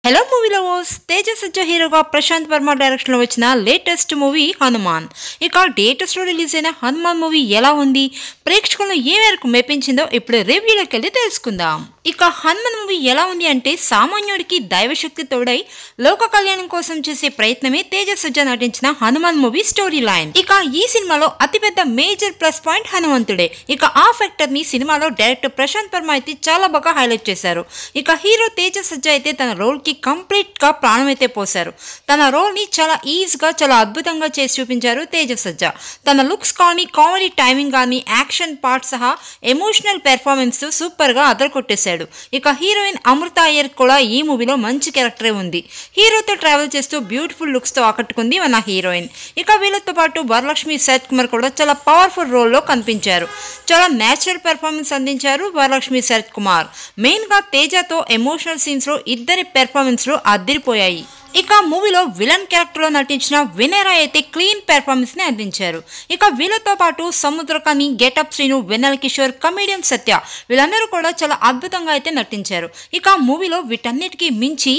Hello movie lovers, Teja సజ్జా హీరోగా Prashanth Varma direction లో వచ్చిన లేటెస్ట్ మూవీ హనుమాన్. ఇక లేటెస్ట్ లో రిలీజ్ అయిన హనుమాన్ మూవీ ఎలా ఉంది, ప్రేక్షకులను ఏ మేరకు మెప్పించిందో ఇప్పుడు రివ్యూలోకి వెళ్ళి తెలుసుకుందాం. ఇక హనుమాన్ మూవీ ఎలా ఉంది అంటే, సామాన్యుడికి దైవశక్తి తోడై లోక కళ్యాణం కోసం చేసే ప్రయత్నమే తేజ సజ్జా నటించిన హనుమాన్ మూవీ స్టోరీ లైన్. ఇక ఈ సినిమాలో అతిపెద్ద మేజర్ ప్లస్ పాయింట్ హనుమంతుడే. ఇక ఆ ఫ్యాక్టర్ ని సినిమాలో డైరెక్టర్ ప్రశాంత్ వర్మ అయితే చాలా బాగా హైలైట్ చేశారు. ఇక హీరో తేజ సజ్జా అయితే తన రోల్ కి కంప్లీట్ గా ప్రాణం అయితే పోశారు. తన రోల్ ని చాలా ఈజీగా చాలా అద్భుతంగా చేసి చూపించారు తేజ సజ్జా. తన లుక్స్ కానీ, కామెడీ టైమింగ్ కానీ, యాక్షన్ పార్ట్ సహా ఎమోషనల్ పెర్ఫార్మెన్స్ సూపర్ గా అదరకొట్టేశాడు. ఇక హీరోయిన్ అమృత అయ్యర్ కూడా ఈ మూవీలో మంచి క్యారెక్టరే ఉంది. హీరోతో ట్రావెల్ చేస్తూ బ్యూటిఫుల్ లుక్స్ తో ఆకట్టుకుంది మన హీరోయిన్. ఇక వీళ్ళతో పాటు వరలక్ష్మి శరత్ కుమార్ కూడా చాలా పవర్ఫుల్ రోల్ లో కనిపించారు. చాలా నేచురల్ పెర్ఫార్మెన్స్ అందించారు వరలక్ష్మి శరత్ కుమార్. మెయిన్ గా తేజతో ఎమోషనల్ సీన్స్ లో ఇద్దరి పెర్ఫార్మెన్స్ లో అదిరిపోయాయి. ఇక మూవీలో విలన్ క్యారెక్టర్ లో నటించిన వినయ్ రాయ్ అయితే క్లీన్ పెర్ఫార్మెన్స్ ని అందించారు. ఇక వీళ్ళతో పాటు సముద్రకని, గెటప్ శ్రీను, వెన్నెల కిషోర్, కమీడియన్ సత్య వీళ్ళందరూ కూడా చాలా అద్భుతంగా అయితే నటించారు. ఇక మూవీలో వీటన్నిటికీ మించి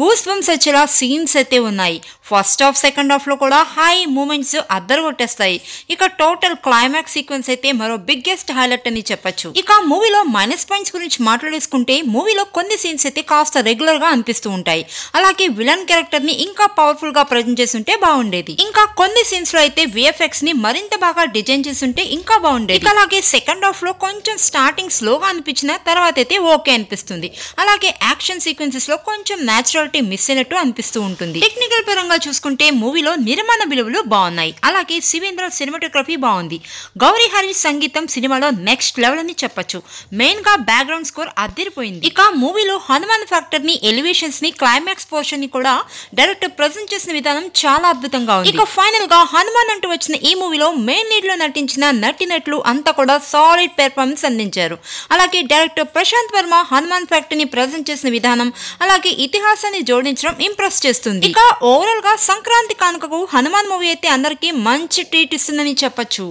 గూస్ బంప్స్ వచ్చేలా సీన్స్ అయితే ఉన్నాయి. ఫస్ట్ హాఫ్, సెకండ్ హాఫ్ లో కూడా హై మూమెంట్స్ అద్దరగొట్టేస్తాయి. ఇక టోటల్ క్లైమాక్స్ సీక్వెన్స్ అయితే మరో బిగ్గెస్ట్ హైలైట్ అని చెప్పొచ్చు. ఇక మూవీలో మైనస్ పాయింట్స్ గురించి మాట్లాడేసుకుంటే, మూవీలో కొన్ని సీన్స్ అయితే కాస్త రెగ్యులర్ గా అనిపిస్తూ ఉంటాయి. అలాగే విలన్ క్యారెక్టర్ ని ఇంకా పవర్ఫుల్ గా ప్రజెంట్ చేస్తుంటే బాగుండేది. ఇంకా కొన్ని సీన్స్ లో అయితే విఎఫ్ఎక్స్ ని మరింత బాగా డిజైన్ చేస్తుంటే ఇంకా బాగుండేది. అలాగే సెకండ్ హాఫ్ లో కొంచెం స్టార్టింగ్ స్లోగా అనిపించిన తర్వాత అయితే ఓకే అనిపిస్తుంది. అలాగే యాక్షన్ సీక్వెన్సెస్ లో కొంచెం నేచురాలిటీ మిస్ అయినట్టు అనిపిస్తూ ఉంటుంది. టెక్నికల్ పరంగా చూసుకుంటే మూవీలో నిర్మాణ విలువలు బాగున్నాయి. అలాగే శివేంద్ర సినిమాటోగ్రఫీ బాగుంది. గౌరీ హరీష్ సంగీతం సినిమాలో నెక్స్ట్ లెవెల్ అని చెప్పొచ్చు. మెయిన్ గా బ్యాక్గ్రౌండ్ స్కోర్ అదిరిపోయింది. ఇక మూవీలో హనుమాన్ ఫ్యాక్టర్ ని, ఎలివేషన్స్ ని, క్లైమాక్స్ పోర్షన్ ని కూడా డైరెక్టర్ ప్రజెంట్ చేసిన విధానం చాలా అద్భుతంగా ఉంది. ఇక ఫైనల్ గా హనుమాన్ అంటూ వచ్చిన ఈ మూవీలో మెయిన్ లీడ్ లో నటించిన నటినట్లు అంతా కూడా సాలిడ్ పెర్ఫార్మెన్స్ అందించారు. అలాగే డైరెక్టర్ ప్రశాంత్ వర్మ హనుమాన్ ఫ్యాక్టర్ ని ప్రజెంట్ చేసిన విధానం, అలాగే ఇతిహాసాన్ని జోడించడం ఇంప్రెస్ చేస్తుంది. ఇక ఓవరాల్ గా సంక్రాంతి కానుకకు హనుమాన్ మూవీ అయితే అందరికీ మంచి ట్రీట్ ఇస్తుందని చెప్పొచ్చు.